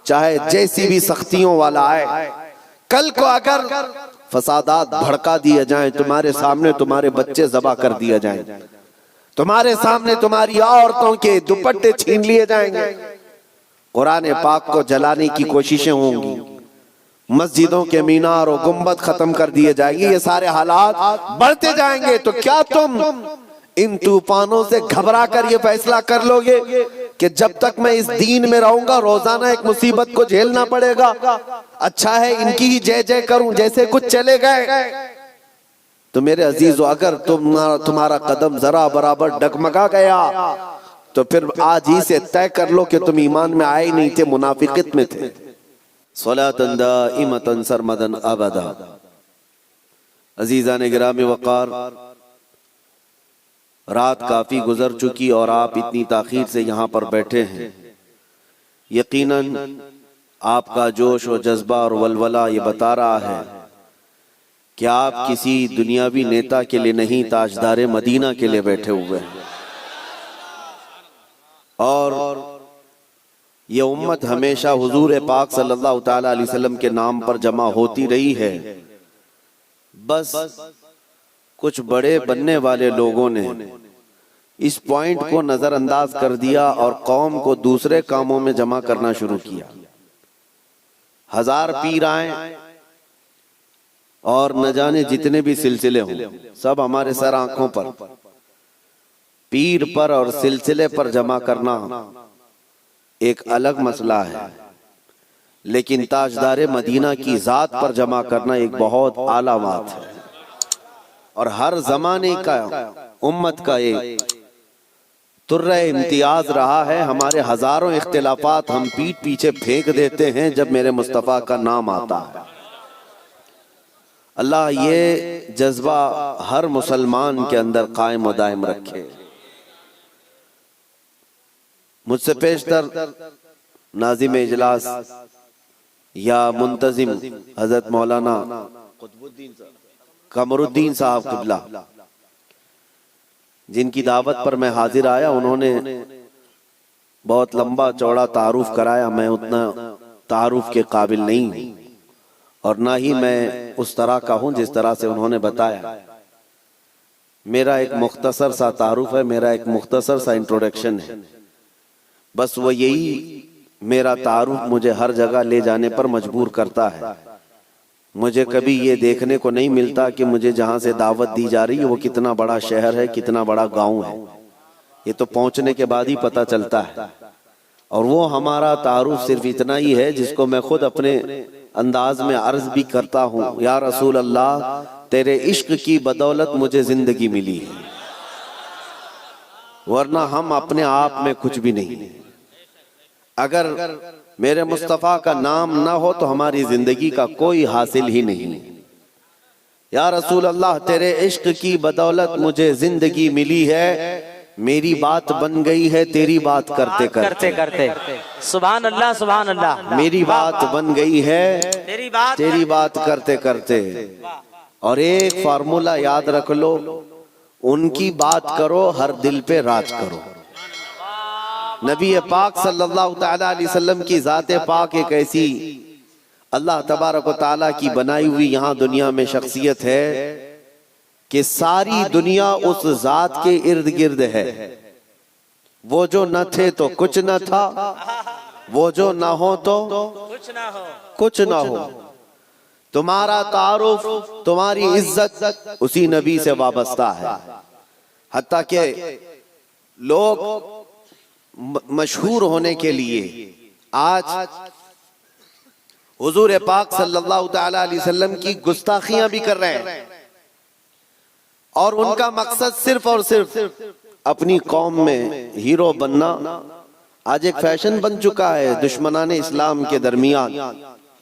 चाहे जैसी भी सख्तियों वाला आए, कल को अगर फसादात भड़का दिए जाएं, तुम्हारे सामने तुम्हारे बच्चे ज़बा कर दिए जाएं, तुम्हारे सामने तुम्हारी औरतों के दुपट्टे छीन लिए जाएंगे, कुरान पाक को जलाने की कोशिशें होंगी, मस्जिदों के मीनार और गुंबद खत्म कर दिए जाएंगे, ये सारे हालात बढ़ते जाएंगे, तो क्या तुम इन तूफानों से घबरा कर ये फैसला कर लोगे कि जब तक मैं इस दीन में रहूंगा रोजाना एक मुसीबत को झेलना पड़ेगा, अच्छा है इनकी ही जय जय करूं जैसे कुछ चले गए? तो मेरे अजीजों, अगर तुम्हारा कदम जरा बराबर डगमगा गया तो फिर आज ही से तय कर लो कि तुम ईमान में आए नहीं थे, मुनाफिकत में थे। सलातन दाइमतन सरमदन अबदा। अजीजान गिरामी वक़ार, रात काफी गुजर चुकी और आप इतनी ताखीर से यहाँ पर बैठे हैं। यकीनन आपका जोश और जज्बा और वलवला ये बता रहा है कि आप किसी दुनियावी नेता के लिए नहीं, ताजदारे मदीना के लिए बैठे हुए हैं। और ये उम्मत हमेशा हुजूर पाक सल्लल्लाहु ताला अलैहि वसल्लम के नाम पर जमा होती रही है। बस कुछ बड़े बनने वाले लोगों ने इस पॉइंट को नजरअंदाज कर दिया और कौम को दूसरे कामों में जमा करना शुरू किया। हजार पीर आए और न जाने जितने भी सिलसिले हों, सब हमारे सर आंखों पर, पीर पर और सिलसिले पर जमा करना एक अलग मसला है, लेकिन ताजदारे मदीना की जात पर जमा करना एक बहुत आला बात है। और हर जमाने का उम्मत का एक तुर्रे इम्तियाज रहा है। हमारे हजारों इख्तिलाफात हम पीठ पीछे फेंक देते हैं जब मेरे मुस्तफ़ा का नाम आता है। अल्लाह ये जज्बा हर मुसलमान के अंदर कायम व दायम रखे। मुझसे पेशतर नाजिम इजलास या मुंतजिम हजरत मौलाना कमरुद्दीन साहब क़िबला, जिनकी दावत पर मैं हाजिर आया, उन्होंने बहुत लंबा चौड़ा तारुफ कराया। मैं उतना तारुफ के काबिल नहीं हूँ और ना ही मैं उस तरह का हूँ जिस तरह से उन्होंने बताया। मेरा एक मुख्तसर सा तारुफ है, मेरा एक मुख्तसर सा इंट्रोडक्शन है। बस वो यही मेरा तारुफ मुझे हर जगह ले जाने पर मजबूर करता है। मुझे कभी ये देखने को नहीं मिलता कि मुझे जहाँ से दावत दी जा रही है वो कितना बड़ा शहर है, कितना बड़ा गांव है। ये तो पहुंचने के बाद ही पता चलता है। और वो हमारा तारुफ सिर्फ इतना ही है जिसको मैं खुद अपने अंदाज में अर्ज भी करता हूँ, या रसूल अल्लाह, तेरे इश्क की बदौलत मुझे जिंदगी मिली है, वरना हम अपने आप में कुछ भी नहीं। अगर मेरे मुस्तफ़ा का नाम ना हो तो हमारी जिंदगी का कोई हासिल ही नहीं। या रसूल अल्लाह, तेरे इश्क की बदौलत मुझे जिंदगी मिली है, मेरी बात बन गई है तेरी बात करते करते। सुभान अल्लाह, सुभान अल्लाह। मेरी बात बन गई है तेरी बात करते करते। और एक फार्मूला याद रख लो, उनकी बात करो, हर दिल पे राज करो। नबी पाक सल्लल्लाहु ताला अलैहि वसल्लम की ज़ाते पाक एक ऐसी अल्लाह तबारक व ताला की बनाई हुई यहाँ दुनिया में शख्सियत है कि सारी दुनिया उस जात के इर्द गिर्द है। वो जो न थे तो कुछ न था, वो जो न हो तो कुछ ना हो। तुम्हारा तारुफ, तुम्हारी इज्जत उसी नबी से वाबस्ता है। हत्ता के लोग मशहूर होने के लिए आज हुजूर पाक सल्लल्लाहु ताला अलैहि वसल्लम की गुस्ताखियां भी कर रहे हैं और उनका मकसद सिर्फ और सिर्फ अपनी कौम में हीरो बनना आज एक फैशन बन चुका है। दुश्मनाने इस्लाम के दरमियान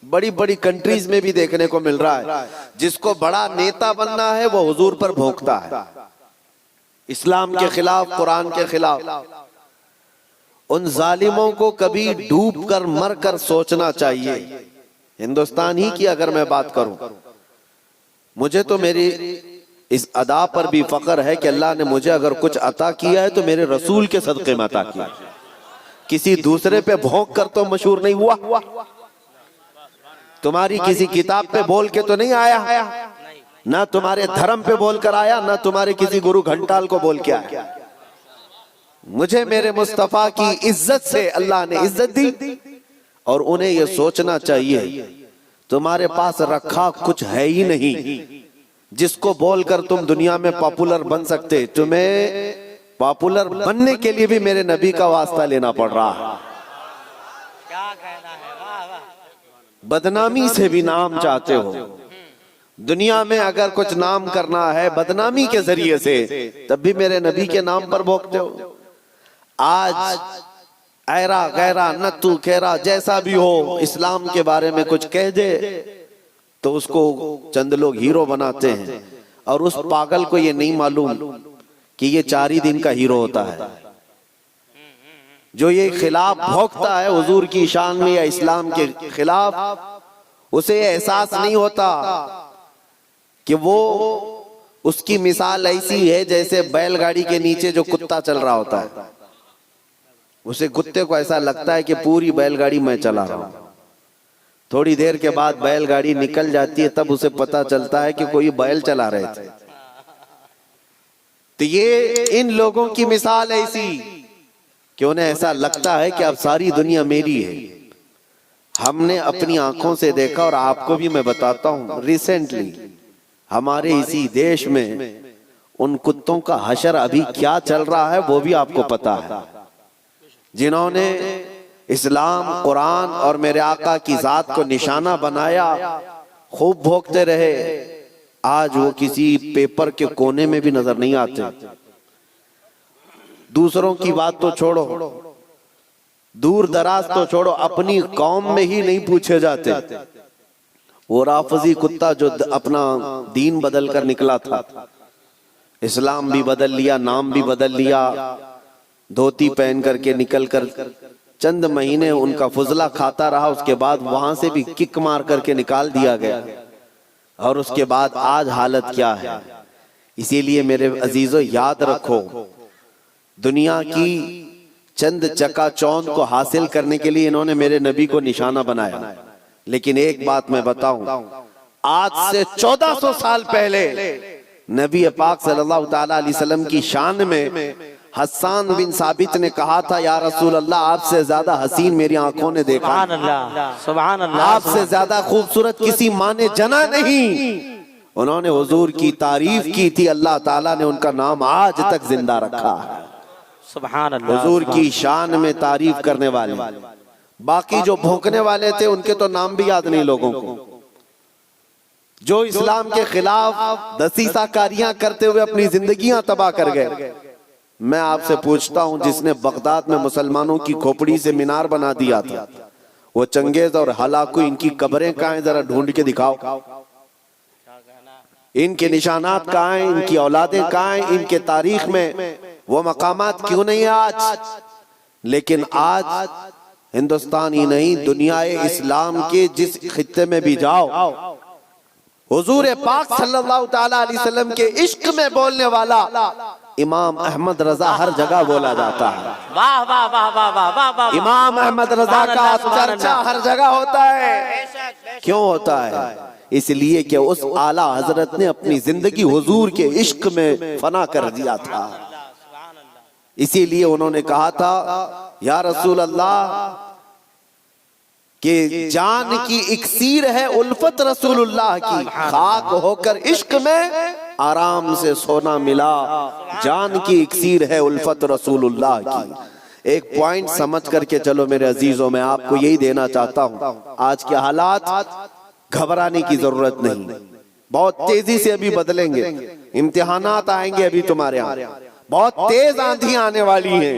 बड़ी बड़ी कंट्रीज में भी देखने को मिल रहा है। जिसको बड़ा नेता बनना है वो हुजूर पर भोंकता है, इस्लाम के खिलाफ, कुरान के खिलाफ। उन जालिमों को कभी डूब कर मर कर सोचना चाहिए। हिंदुस्तान ही की अगर मैं बात करूं, मुझे तो मेरी इस अदा पर भी फख्र है कि अल्लाह ने मुझे अगर कुछ अता किया है तो मेरे रसूल के सदक़े में अता किया। किसी दूसरे पे भौंक कर तो मशहूर नहीं हुआ, तुम्हारी किसी किताब पे बोल के तो नहीं आया, ना तुम्हारे धर्म पे बोल कर आया, ना तुम्हारे किसी गुरु घंटाल को बोल के आया। मुझे मेरे मुस्तफा की इज्जत से अल्लाह ने इज्जत दी, और उन्हें यह सोचना चाहिए तुम्हारे पास रखा कुछ है ही नहीं जिसको बोलकर तुम दुनिया में पॉपुलर बन सकते। तुम्हें पॉपुलर बनने के लिए भी मेरे नबी का वास्ता लेना पड़ रहा है। क्या कहना है, वाह वाह। बदनामी से भी नाम चाहते हो दुनिया में, अगर कुछ नाम करना है बदनामी के जरिए से, तब भी मेरे नबी के नाम पर भोगते हो। आज ऐरा गैरा नत्तू खेरा जैसा भी हो, इस्लाम के बारे में कुछ कह दे तो उसको चंद लोग हीरो बनाते हैं, और उस पागल को ये नहीं मालूम कि ये 4 ही दिन का हीरो होता है। जो ये खिलाफ भोंकता है हुजूर की शान में या इस्लाम के खिलाफ, उसे एहसास नहीं होता कि वो उसकी मिसाल ऐसी है जैसे बैलगाड़ी के नीचे जो कुत्ता चल रहा होता है। उसे कुत्ते को ऐसा लगता है कि पूरी बैलगाड़ी मैं चला रहा हूं। थोड़ी देर के बाद बैलगाड़ी निकल जाती है, तब उसे पता चलता है कि कोई बैल चला रहे थे। तो ये इन लोगों की मिसाल ऐसी कि उन्हें ऐसा लगता है कि अब सारी दुनिया मेरी है। हमने अपनी आंखों से देखा, और आपको भी मैं बताता हूं, रिसेंटली हमारे इसी देश में उन कुत्तों का हशर अभी क्या चल रहा है वो भी आपको पता है। जिन्होंने इस्लाम, कुरान और मेरे आका की जात को निशाना बनाया, खूब भोगते रहे, आज वो किसी पेपर के कोने में भी नजर नहीं आते। दूसरों की बात तो छोड़ो, दूर दराज तो छोड़ो, अपनी कौम में ही नहीं पूछे जाते। वो राफजी कुत्ता जो अपना दीन बदल कर निकला था, इस्लाम भी बदल लिया, नाम भी बदल लिया, धोती पहन करके निकल कर चंद महीने उनका फुजला खाता रहा, उसके बाद वहां से भी किक मार करके निकाल दिया गया। और उसके बाद आज हालत क्या है। इसीलिए मेरे अजीजों याद रखो, दुनिया की चंद चकाचौंध को हासिल करने के लिए इन्होंने मेरे नबी को निशाना बनाया। लेकिन एक बात मैं बताऊं, आज से 1400 साल पहले नबी पाक सल्लल्लाहु ताला अलैहि वसल्लम की शान में हस्सान बिन साबित ने कहा था, या रसूल अल्लाह, आपसे ज्यादा हसीन मेरी आंखों ने देखा, सुभान अल्लाह, सुभान अल्लाह, आपसे ज्यादा खूबसूरत किसी माँ ने जना नहीं। उन्होंने हुजूर की तारीफ की थी, अल्लाह ताला ने उनका नाम आज तक जिंदा रखा है। सुभान अल्लाह। हुजूर की शान में तारीफ करने वाले, बाकी जो भौंकने वाले थे उनके तो नाम भी याद नहीं लोगों को। जो इस्लाम के खिलाफ दसीसाकारियां करते हुए अपनी जिंदगियां तबाह कर गए। मैं आपसे पूछता हूं, जिसने बगदाद में मुसलमानों की खोपड़ी से मीनार बना दिया था, वो चंगेज और हलाकू, इनकी कब्रें कहां हैं, जरा ढूंढ के दिखाओ। इनके निशानात कहां हैं, इनकी औलादें कहां हैं, इनके तारीख में वो मकामात क्यों नहीं है आज। लेकिन आज हिंदुस्तान ही नहीं, दुनिया इस्लाम के जिस खित्ते में भी जाओ, हुजूर पाक सल्लल्लाहु ताला अलैहि वसल्लम के इश्क में बोलने वाला इमाम अहमद रजा हर जगह बोला जाता है। वाह वाह वाह वाह वाह वाह वाह। इमाम अहमद रजा का चर्चा हर जगह होता है। क्यों होता है? इसलिए कि उस आला हजरत ने अपनी जिंदगी हुजूर के इश्क में फना कर दिया था। इसीलिए उन्होंने कहा था, या रसूल अल्लाह, कि जान की इक्सीर है उल्फत रसूलुल्लाह की, खाक होकर इश्क में आराम से सोना मिला। जान की इक्सीर है उल्फत रसूलुल्लाह की। एक पॉइंट समझ करके चलो मेरे अजीजों, मैं आपको यही देना चाहता हूं, आज के हालात घबराने की जरूरत नहीं, बहुत तेजी से अभी बदलेंगे। इम्तिहानात आएंगे अभी तुम्हारे यहाँ, बहुत तेज आंधियां आने वाली हैं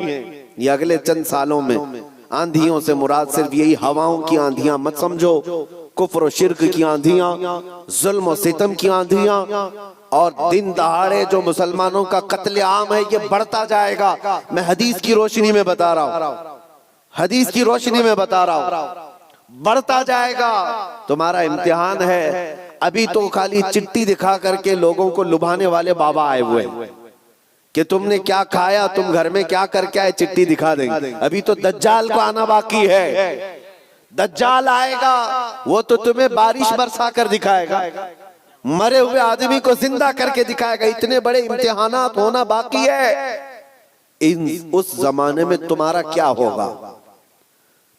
ये अगले चंद सालों में। आंधियों से मुराद सिर्फ यही हवाओं की आंधियां मत समझो, कुफ्र और शिर्क की आंधियां, जुल्म और सितम की आंधियां, और दिन दहाड़े जो मुसलमानों का कत्लेआम है, ये बढ़ता जाएगा। मैं हदीस की रोशनी में बता रहा हूं, हदीस की रोशनी में बता रहा हूं, बढ़ता जाएगा। तुम्हारा इम्तिहान है। अभी तो खाली चिट्ठी दिखा करके लोगों को लुभाने वाले बाबा आए हुए हैं कि तुमने क्या खाया, तुम घर में क्या करके आए, चिट्ठी दिखा देंगे। अभी तो दज्जाल को आना बाकी है। दज्जाल आएगा, वो तो तुम्हें बारिश बरसा कर दिखाएगा, मरे हुए आदमी को जिंदा करके दिखाएगा। इतने बड़े इम्तिहानात होना बाकी है। उस जमाने में तुम्हारा क्या होगा,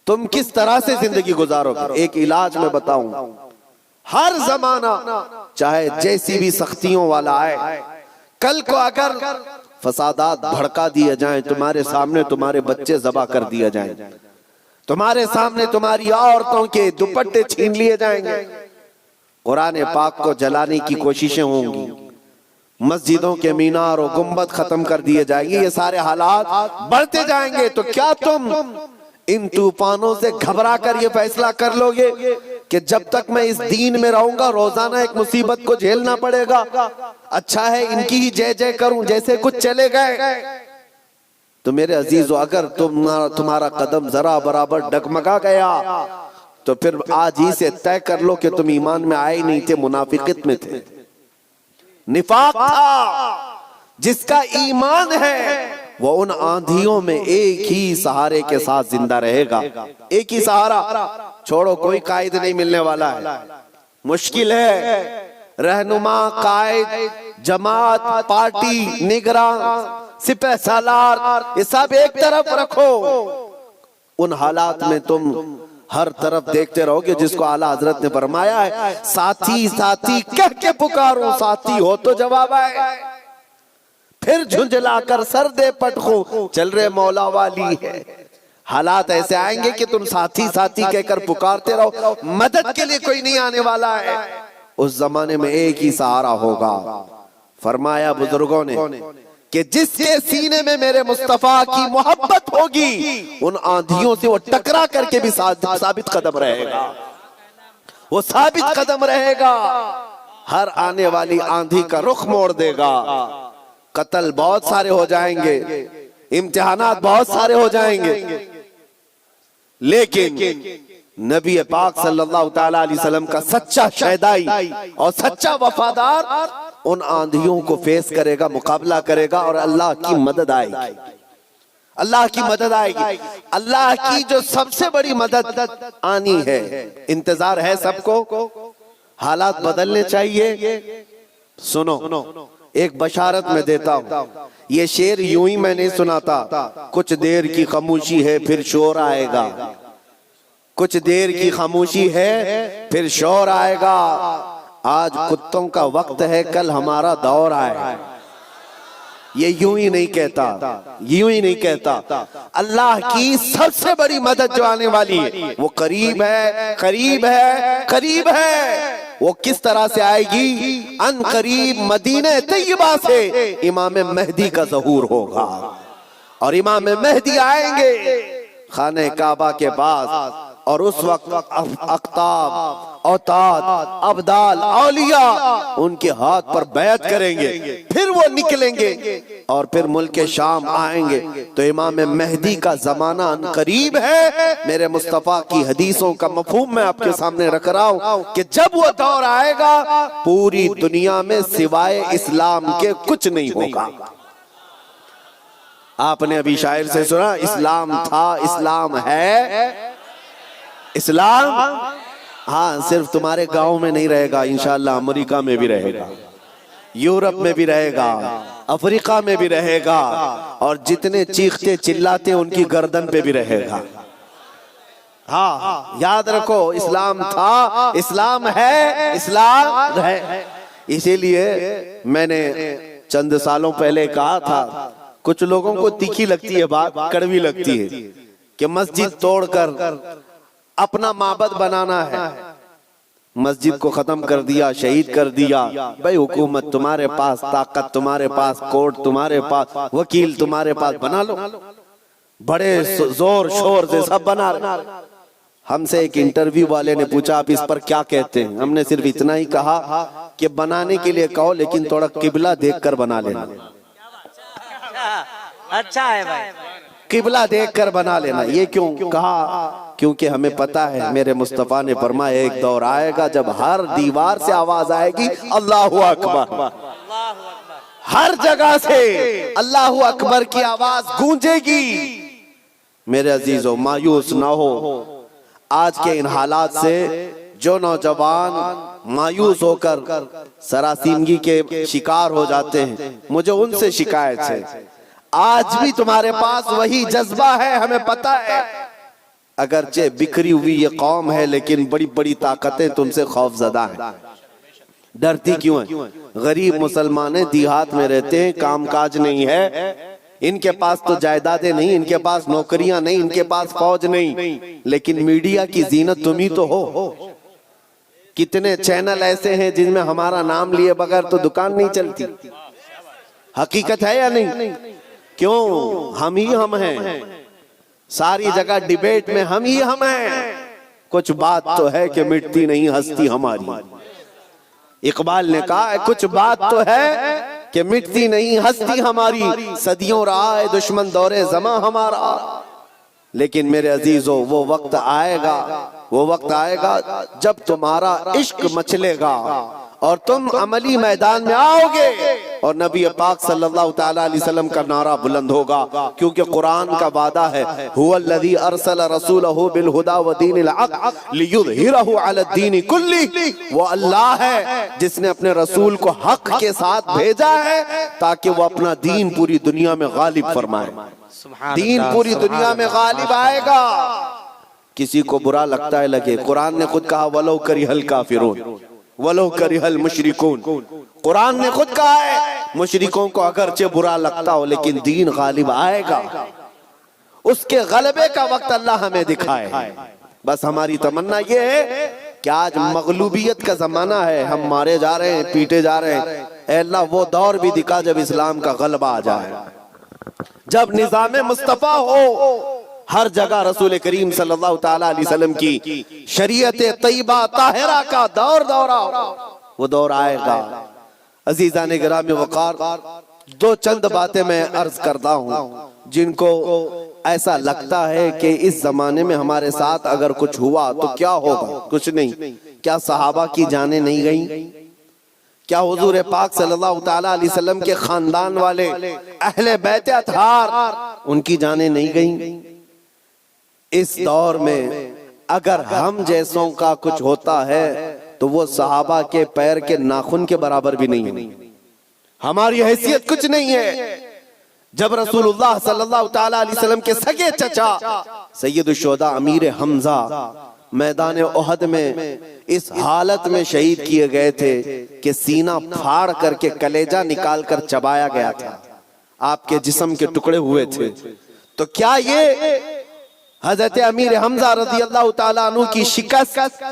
तुम किस तरह से जिंदगी गुजारोगे? एक इलाज में बताऊं, हर जमाना चाहे जैसी भी सख्तियों वाला आए, कल को अगर फसादात भड़का दिए जाएं, तुम्हारे सामने तुम्हारे बच्चे ज़बा कर दिए जाएं, तुम्हारे सामने तुम्हारी औरतों के दुपट्टे छीन लिए जाएंगे, कुरान पाक को जलाने की कोशिशें होंगी, मस्जिदों के मीनार और गुंबद खत्म कर दिए जाएंगे, ये सारे हालात बढ़ते जाएंगे, तो क्या तुम इन तूफानों से घबरा कर ये फैसला कर लोगे कि जब तक मैं इस दीन में रहूंगा रोजाना एक मुसीबत को झेलना पड़ेगा, अच्छा है इनकी ही जय जय करूं, जैसे कुछ चले गए? तो मेरे अजीजों, अगर तुम्हारा कदम जरा बराबर डगमगा गया तो फिर आज ही से तय कर लो कि तुम ईमान में आए नहीं थे, मुनाफिकत में थे, निफाक था। जिसका ईमान है वो उन आंधियों में एक ही सहारे के साथ जिंदा रहेगा। एक ही सहारा, छोड़ो, कोई कायद नहीं मिलने वाला है, मुश्किल है। रहनुमा, कायद, जमात, पार्टी, निगरान, सिपह सालार, ये सब एक तरफ रखो। उन हालात में तुम हर तरफ देखते रहोगे, जिसको आला हजरत ने फरमाया है, साथी साथी कह के पुकारो, साथी हो तो जवाब आए, फिर झुंझलाकर सर दे पटखो, चल रहे मौला वाली है। हालात ऐसे आएंगे कि तुम साथी साथी कहकर पुकारते रहो, मदद के लिए कोई नहीं आने वाला है। उस जमाने में एक ही सहारा होगा। फरमाया बुजुर्गों ने कि जिसके सीने में मेरे मुस्तफा की मोहब्बत होगी, उन आंधियों से वो टकरा करके भी साबित कदम रहेगा, वो साबित कदम रहेगा, हर आने वाली आंधी का रुख मोड़ देगा। कत्ल बहुत सारे हो जाएंगे, इम्तिहानात बहुत सारे हो जाएंगे, लेकिन नबी पाक सल्लल्लाहु तआला अलैहि वसल्लम का सच्चा शहदाई और सच्चा वफादार उन आंधियों को फेस करेगा, मुकाबला करेगा, और अल्लाह की मदद आएगी, अल्लाह की मदद आएगी। अल्लाह की जो सबसे बड़ी मदद आनी है, इंतजार है सबको, हालात बदलने चाहिए। सुनो, एक बशारत में देता हूं, ये शेर यूं ही मैं नहीं सुनाता। कुछ देर की खामोशी है फिर शोर आएगा, कुछ देर की खामोशी है फिर शोर आएगा। आज कुत्तों का वक्त है, कल हमारा दौर आएगा। ये यूं ही नहीं कहता, यूं ही नहीं कहता। अल्लाह की सबसे बड़ी मदद जो आने वाली है वो करीब है, करीब है, करीब है। वो किस तरह से आएगी? अन करीब मदीने तैयबा से इमाम मेहदी का ज़हूर होगा, और इमाम मेहदी आएंगे खाने काबा के पास, और उस वक्त अख्ताब, औताद, अब्दाल, औलिया उनके हाथ पर बैत करेंगे, फिर वो निकलेंगे और फिर मुल्क शाम आएंगे। तो इमाम मेहदी का जमाना करीब है। मेरे मुस्तफा की हदीसों का मफहूम मैं आपके सामने रख रहा हूं कि जब वो दौर आएगा, पूरी दुनिया में सिवाय इस्लाम के कुछ नहीं होगा। आपने अभी शायर से सुना, इस्लाम था, इस्लाम है, इस्लाम हाँ सिर्फ तुम्हारे गांव में नहीं रहेगा, इंशाअल्लाह अमेरिका में भी रहेगा, यूरोप में भी रहेगा, अफ्रीका में भी रहेगा, और जितने चीखते चिल्लाते उनकी गर्दन पे भी रहेगा। हाँ याद रखो, इस्लाम था, इस्लाम है, इस्लाम है। इसीलिए मैंने चंद सालों पहले कहा था, कुछ लोगों को तीखी लगती है बात, कड़वी लगती है, कि मस्जिद तोड़कर अपना माबद बनाना है, मस्जिद को खत्म कर दिया, शहीद कर दिया। भाई हुकूमत तुम्हारे पास, ताकत तुम्हारे पास, कोर्ट तुम्हारे पास, वकील तुम्हारे पास, बना लो, बड़े जोर शोर से सब बना रहे। हमसे एक इंटरव्यू वाले ने पूछा, आप इस पर क्या कहते हैं? हमने सिर्फ इतना ही कहा कि बनाने के लिए कहो, लेकिन थोड़ा किबला देखकर बना लेना। अच्छा है भाई, किबला देखकर बना लेना। ये क्यों कहा? क्योंकि हमें पता है मेरे मुस्तफा ने फरमाया, एक दौर आएगा जब हर दीवार से आवाज आएगी, अल्लाहु अकबर। हर जगह से अल्लाहू अकबर की आवाज गूंजेगी। मेरे अजीजों, मायूस ना हो। आज के इन हालात से जो नौजवान मायूस होकर सरासीमगी के शिकार हो जाते हैं, मुझे उनसे शिकायत है। आज भी तुम्हारे पास वही जज्बा है, हमें पता है। अगरचे बिखरी हुई ये कौम है, लेकिन बड़ी बड़ी ताकतें तुमसे खौफजदा हैं। डरती क्यों है? गरीब मुसलमान देहात में रहते हैं, कामकाज नहीं है, इनके पास तो जायदादें नहीं, इनके पास नौकरियां नहीं, इनके पास फौज नहीं, लेकिन मीडिया की जीनत तुम ही तो हो। कितने चैनल ऐसे हैं जिनमें हमारा नाम लिए बगैर तो दुकान नहीं चलती। हकीकत है या नहीं? क्यों? हम ही हम हैं। सारी जगह डिबेट में हम ही हम हैं। कुछ बात तो है कि मिटती नहीं हस्ती हमारी। इकबाल ने कहा कुछ बात तो है कि मिटती नहीं हस्ती हमारी, सदियों रहा है दुश्मन दौरे जमा हमारा। लेकिन मेरे अजीजों, वो वक्त आएगा, वो वक्त आएगा जब तुम्हारा इश्क मचलेगा और तुम अमली मैदान में आओगे और नबी पाक सल्लल्लाहु तआला अलैहि वसल्लम का नारा बुलंद होगा। क्योंकि कुरान का वादा है, हुवल्लज़ी अरसला रसूलहु बिल हुदा व दीनिल हक़ लियुज़हिरहु अला दीनि कुल्ली। वो अल्लाह है जिसने अपने रसूल को हक के साथ भेजा है ताकि वो अपना दीन पूरी दुनिया में गालिब फरमाए। दीन पूरी दुनिया में गालिब आएगा। किसी को बुरा लगता है लगे, कुरान ने खुद कहा वलो करिहल काफिरून वलो करिहल मुशरिकून। कुरान ने खुद कहा है मुशरिकों को अगरचे बुरा लगता हो, लेकिन दीन गालिब आएगा। उसके गलबे का वक्त अल्लाह हमें दिखाए। बस हमारी तमन्ना ये है कि आज मगलूबियत का जमाना है, हम मारे जा रहे हैं, पीटे जा रहे हैं। ऐ अल्लाह, वो दौर भी दिखा जब इस्लाम का गलबा आ जाए, जब निजाम मुस्तफा हो। हर जगह रसूल करीम सल्लल्लाहु तआला अलैहि वसल्लम की शरीयत तैयबा ताहिरा का दौर दौरा, वो दौर आएगा। अजीज़ान गिरामी वक़ार, दो चंद बातें मैं अर्ज करता हूँ जिनको ऐसा लगता है कि इस जमाने में हमारे साथ अगर कुछ हुआ तो क्या होगा। कुछ नहीं। क्या सहाबा की जानें नहीं गई? क्या हुजूर पाक सल्लल्लाहु तआला अलैहि वसल्लम के खानदान वाले अहले बैत अतहार उनकी जानें नहीं गई? इस दौर में अगर हम जैसों का कुछ होता है तो वो सहाबा के पैर के नाखून के बराबर भी नहीं है। हमारी हैसियत कुछ नहीं है। जब रसूलुल्लाह सल्लल्लाहु तआला अलैहि वसल्लम के सगे चचा सैयदुश शुहदा अमीर हमजा मैदान ओहद में इस हालत में शहीद किए गए थे कि सीना फाड़ करके कलेजा निकाल कर चबाया गया था, आपके जिस्म के टुकड़े हुए थे। तो क्या ये हजरत अमीर हमजा रज़ी अल्लाह ताला अन्हु की शिकस्त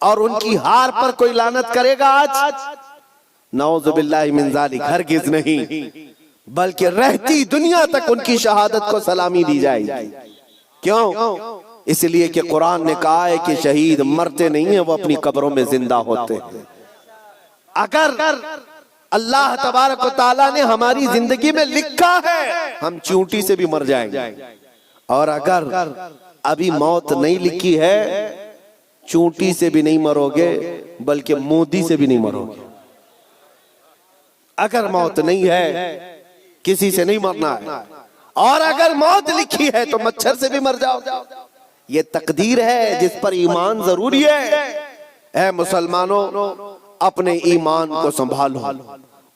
और उनकी हार पर कोई लानत करेगा आज? नऊज़ु बिल्लाहि मिन ज़ालिक, हरगिज़ नहीं, बल्कि रहती दुनिया तक उनकी शहादत को सलामी दी जाएगी। क्यों? इसलिए कि कुरान ने कहा है कि शहीद मरते नहीं है, वो अपनी कब्रों में जिंदा होते हैं। अगर अल्लाह तबारक व तआला ने हमारी जिंदगी में लिखा है हम चींटी से भी मर जाएंगे, और अगर अभी मौत नहीं लिखी है, चींटी से भी नहीं मरोगे बल्कि मोदी से भी नहीं मरोगे। अगर मौत नहीं है, किसी से नहीं मरना है, और अगर मौत लिखी है तो मच्छर से भी मर जाओ। ये तकदीर है जिस पर ईमान जरूरी है। ऐ मुसलमानों, अपने ईमान को संभालो,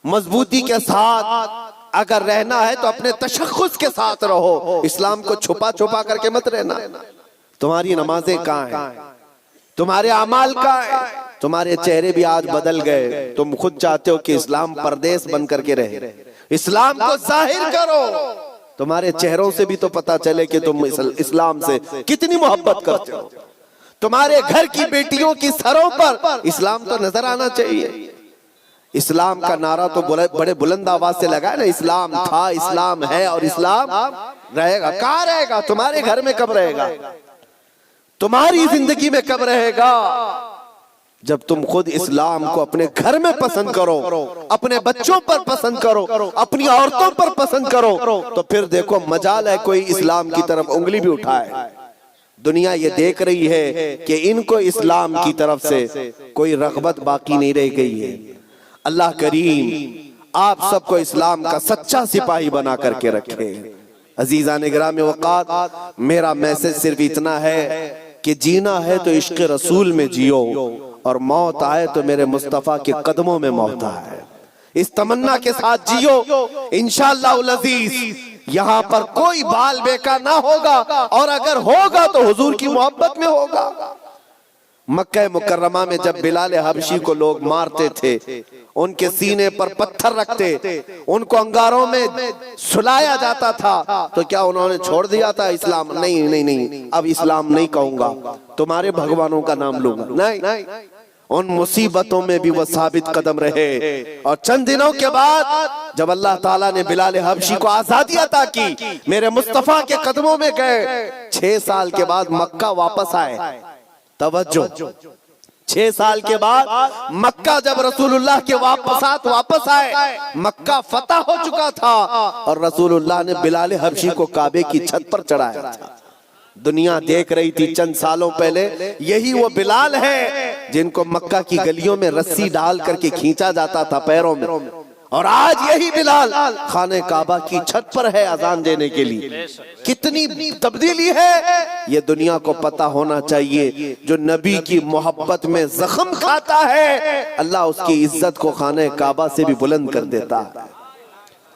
मजबूती के साथ अगर रहना है तो अपने तशख्खुस के साथ रहो। इस्लाम को छुपा छुपा करके मत रहना। तुम्हारी नमाजें कहाँ हैं? तुम्हारे अमाल कहाँ हैं? तुम्हारे चेहरे भी आज बदल गए। तुम खुद चाहते हो कि इस्लाम परदेश बन करके रहे। इस्लाम को जाहिर करो। तुम्हारे चेहरों से भी तो पता चले कि तुम इस्लाम से कितनी मोहब्बत करते हो। तुम्हारे घर की बेटियों की सरों पर इस्लाम तो नजर आना चाहिए। इस्लाम का नारा तो बड़े बुलंद आवाज से लगा है ना, इस्लाम था, इस्लाम है और इस्लाम रहेगा। कहाँ रहेगा? तुम्हारे घर में कब रहेगा? तुम्हारी जिंदगी में कब रहेगा? जब तुम खुद इस्लाम को अपने घर में पसंद करो, अपने बच्चों पर पसंद करो, अपनी औरतों पर पसंद करो, तो फिर देखो मजाल है कोई इस्लाम की तरफ उंगली भी उठाए। दुनिया ये देख रही है कि इनको इस्लाम की तरफ से कोई रग़बत बाकी नहीं रह गई है। अल्लाह करीम आप सबको इस्लाम का सच्चा सिपाही बना करके रखे। अजीजान गिरामी वक़ात, मेरा मैसेज सिर्फ इतना है कि जीना है तो इश्क रसूल में जियो, और मौत आए तो मेरे मुस्तफा के कदमों में मौत आए। इस तमन्ना के साथ जियो, इंशाअल्लाह उल अजीज यहाँ पर कोई बाल बेका ना होगा, और अगर होगा तो हुजूर की मोहब्बत में होगा। मक्का मुकर्रमा में जब बिलाल हबशी को लोग मारते थे, उनके सीने पर पत्थर रखते, उनको अंगारों में सुलाया जाता था, तो क्या उन्होंने छोड़ दिया था इस्लाम? नहीं नहीं नहीं, अब इस्लाम नहीं कहूंगा, तुम्हारे भगवानों का नाम लूंगा। नहीं, उन मुसीबतों में भी वो साबित कदम रहे। और चंद दिनों के बाद जब अल्लाह ताला ने बिलाल हबशी को आजादी अता की, मेरे मुस्तफा के कदमों में गए, 6 साल के बाद मक्का वापस आए। तवज्जो, 6 साल के बाद मक्का जब रसूलुल्लाह के वापस आए, मक्का फतह हो चुका था, और रसूलुल्लाह ने बिलाल हबशी को काबे की छत पर चढ़ाया था। दुनिया देख रही थी चंद सालों पहले, यही वो बिलाल है जिनको मक्का की गलियों में रस्सी डाल करके खींचा जाता था पैरों में, और आज यही बिलाल खाने काबा की छत पर है अजान देने के लिए। कितनी तब्दीली है ये दुनिया को पता होना चाहिए। जो नबी की मोहब्बत में जख्म खाता है, अल्लाह उसकी इज्जत को खाने काबा से भी बुलंद कर देता है।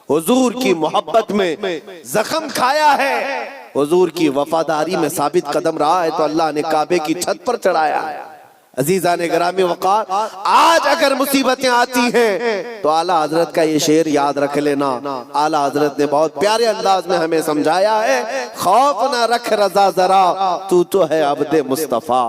हुजूर की मोहब्बत में जख्म खाया है, हुजूर की वफादारी में साबित कदम रहा है, तो अल्लाह ने काबे की छत पर चढ़ाया है। अजीजान गिरामी वक़ार, आज अगर मुसीबतें आती हैं तो आला हजरत का ये शेर याद रख लेना। आला हजरत ने बहुत प्यारे अंदाज में हमें समझाया है, खौफ न रख रजा जरा, तू तो है अब्दे मुस्तफा।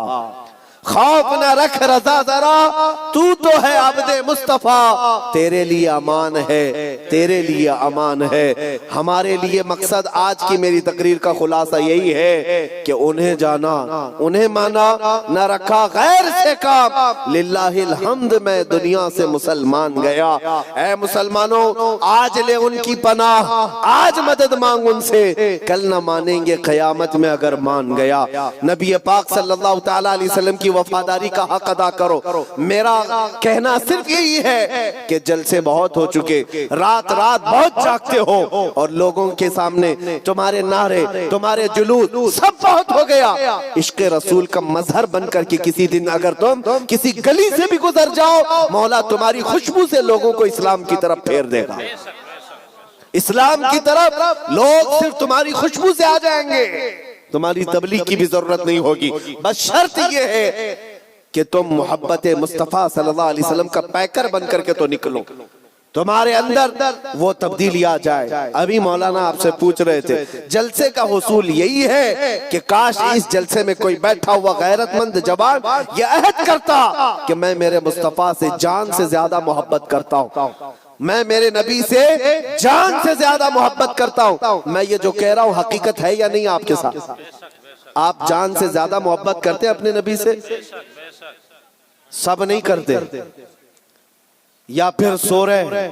खौफ न रख रजा जरा, तू तो है अब्दे मुस्तफा। तेरे लिए अमान है, तेरे लिए अमान है। हमारे लिए मकसद आज की मेरी तकरीर का खुलासा यही है कि उन्हें जाना, उन्हें माना, न रखा गैर से काम। लिल्लाहिल हम्द, मैं दुनिया से मुसलमान गया। ऐ मुसलमानों, आज ले उनकी पनाह, आज मदद मांग उनसे, कल न मानेंगे क़यामत में अगर मान गया। नबी पाक सल्लल्लाहु तआला अलैहि वसल्लम की वफादारी का हक अदा करो। मेरा कहना सिर्फ यही है कि जलसे बहुत हो चुके, रात रात बहुत जागते हो, और लोगों के सामने तुम्हारे नारे, तुम्हारे जुलूस सब बहुत हो गया। इश्क रसूल का मजहर बनकर के किसी दिन अगर तुम किसी गली से भी गुजर जाओ, मौला तुम्हारी खुशबू से लोगों को इस्लाम की तरफ फेर देगा। इस्लाम की तरफ लोग सिर्फ तुम्हारी खुशबू से आ जाएंगे, तुम्हारी तबलीग की भी जरूरत नहीं होगी। बस शर्त यह है कि तुम मोहब्बत मुस्तफा सल्लल्लाहु अलैहि वसल्लम का पैकर बनकर के तो निकलो, तुम्हारे अंदर वो तब्दीली आ जाए। अभी मौलाना आपसे पूछ रहे थे, जलसे का हुसूल यही है कि काश इस जलसे में कोई बैठा हुआ गैरतमंद जवान ये अहद करता कि मैं मेरे मुस्तफा से जान से ज्यादा मोहब्बत करता हूँ, मैं मेरे नबी से जान से ज्यादा मोहब्बत करता हूँ। मैं ये जो कह रहा हूँ हकीकत है या नहीं आपके साथ? आप जान से ज्यादा मोहब्बत करते हैं अपने नबी से? सब नहीं करते, या फिर सो रहे।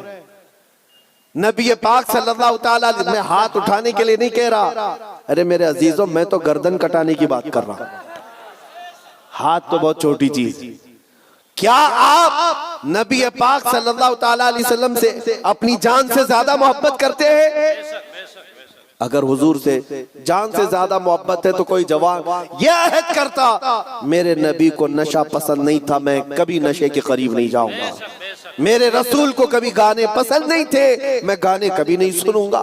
नबी पाक सल्लल्लाहु तआला अलैहि वसल्लम, मैं हाथ उठाने के लिए नहीं कह रहा, अरे मेरे अजीजों, मैं तो गर्दन कटाने की बात कर रहा हूं। हाथ तो बहुत छोटी चीज। क्या आप नबी पाक सल्लल्लाहु तआला अलैहि वसल्लम से अपनी जान से ज्यादा मोहब्बत करते हैं? अगर हुजूर से जान से ज्यादा मोहब्बत है तो कोई जवान यह अहद करता, मेरे नबी को नशा पसंद नहीं था, मैं कभी नशे के करीब नहीं जाऊंगा। मेरे रसूल को कभी गाने पसंद नहीं थे, मैं गाने कभी नहीं सुनूंगा,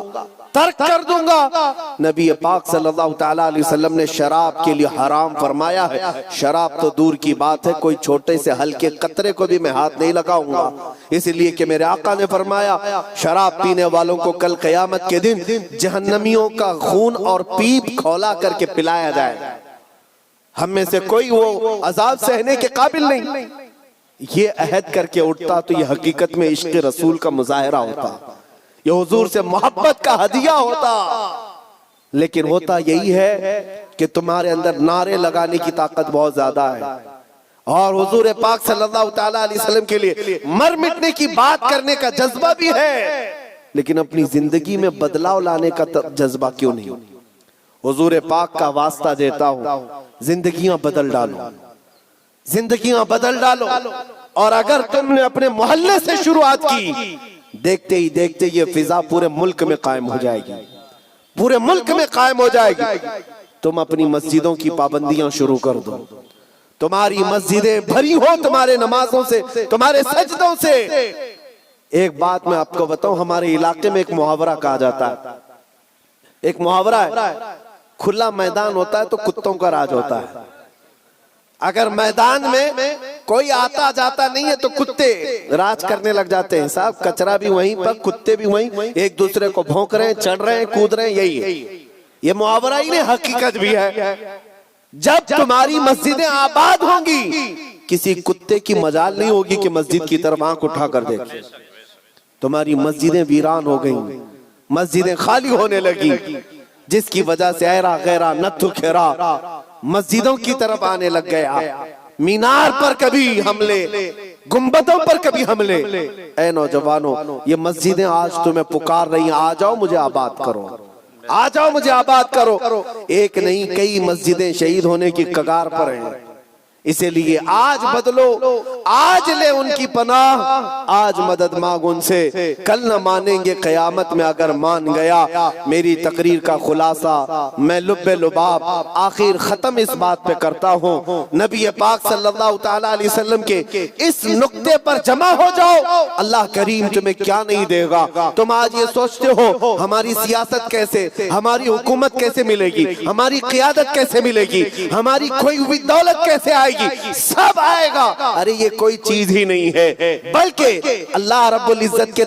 तर्क कर दूंगा। नबी पाक सल्लल्लाहु तआला अलैहि वसल्लम ने शराब के लिए हराम फरमाया है। शराब तो दूर की बात है, कोई छोटे से हल्के कतरे को भी मैं हाथ नहीं लगाऊंगा, इसलिए कि मेरे आका ने फरमाया, शराब पीने वालों को कल क़यामत के दिन जहन्नमियों का खून और पीप खौला करके पिलाया जाए। हम में से कोई वो अजाब सहने के काबिल नहीं। ये अहद करके उठता तो ये हकीकत में इश्क रसूल का मुजाहिरा होता, ये हुजूर से मोहब्बत का हदिया होता। लेकिन होता यही है कि तुम्हारे अंदर नारे लगाने की ताकत बहुत ज्यादा है, और हुजूर पाक सल्लल्लाहु तआला अलैहि वसल्लम के लिए मर मिटने की बात करने का जज्बा भी है, लेकिन अपनी जिंदगी में बदलाव लाने का जज्बा क्यों नहीं? हुजूर पाक का वास्ता देता हूं, जिंदगियां बदल डालो, जिंदगियां बदल डालो। और अगर तुमने अपने मोहल्ले से शुरुआत की, देखते ही देखते ये फिजा पूरे मुल्क में कायम हो जाएगी, पूरे मुल्क में कायम हो जाएगी। तुम अपनी मस्जिदों की पाबंदियां शुरू कर दो, तुम्हारी मस्जिदें भरी हो तुम्हारे नमाजों से, तुम्हारे सजदों से। एक बात मैं आपको बताऊं, हमारे इलाके में एक मुहावरा कहा जाता है, एक मुहावरा है, खुला मैदान होता है तो कुत्तों का राज होता है। अगर मैदान में कोई आता जाता नहीं है तो कुत्ते राज करने लग जाते हैं। साहब कचरा भी वहीं पर, कुत्ते भी वहीं, एक दूसरे को भौंक रहे हैं, चढ़ रहे हैं, कूद रहे हैं। यही है, ये मुहावरा ही नहीं, हकीकत भी है। जब तुम्हारी मस्जिदें आबाद होंगी, किसी कुत्ते की मजाल नहीं होगी कि मस्जिद की तरफ आंख उठा कर देखे। तुम्हारी मस्जिदें वीरान हो गई, मस्जिदें खाली होने लगी, जिसकी वजह से ऐरा गैरा नत्थु खेरा मस्जिदों की तरफ आने लग गया। मीनार पर कभी हमले, गुंबदों पर कभी हमले। ऐ नौजवानों, ये मस्जिदें आज तुम्हें पुकार रही हैं, आ जाओ मुझे आबाद करो, आ जाओ मुझे आबाद करो। एक नहीं कई मस्जिदें शहीद होने की कगार पर हैं। इसीलिए आज बदलो, आज ले उनकी पनाह, आज मदद मांग उनसे, कल न मानेंगे कयामत में अगर मान गया। मेरी तकरीर का खुलासा मैं लुब्बे लुबाब आखिर खत्म इस बात पे करता हूँ, नबी पाक सल्लल्लाहु तआला अलैहि वसल्लम के इस नुक्ते पर जमा हो जाओ, अल्लाह करीम तुम्हें क्या नहीं देगा। तुम आज ये सोचते हो हमारी सियासत कैसे, हमारी हुकूमत कैसे मिलेगी, हमारी क़ियादत कैसे मिलेगी, हमारी खोई हुई दौलत कैसे आएगी, सब आएगा। अरे ये कोई चीज ही नहीं है, बल्कि अल्लाह रब्बुल इज्जत के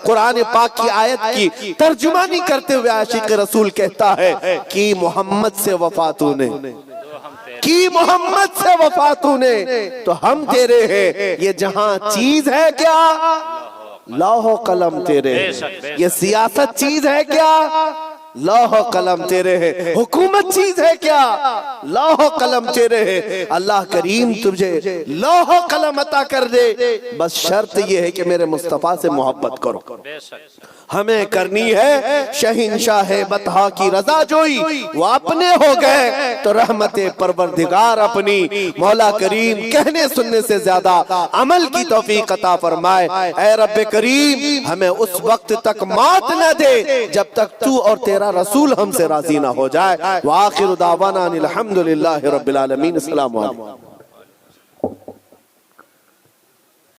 कुरान पाक की आयत की तर्जुमानी करते हुए आशिक रसूल कहता है कि मोहम्मद से वफा तूने, कि मोहम्मद से वफा तूने तो हम तेरे हैं। ये जहां चीज है क्या, लौह कलम तेरे, ये सियासत चीज है क्या, लौह कलम तेरे है। हुकूमत चीज है क्या, लौह कलम तेरे है। अल्लाह करीम तुझे लौह कलम अता कर दे, बस शर्त ये है कि मेरे मुस्तफा से मोहब्बत करो। हमें करनी है शहंशाह बतहा की रजा जोई, वो अपने हो गए तो रहमते परवरदिगार अपनी। मौला करीम कहने सुनने से ज्यादा अमल की तौफीक अता फरमाए। ऐ रब्बे करीम हमें उस वक्त तक मौत न दे जब तक तू और तेरा रसूल हमसे राजी ना हो जाए। व आखिर दावाना अनिल हम्दुलिल्लाहि रब्बिल आलमीन। अस्सलामु अलैकुम।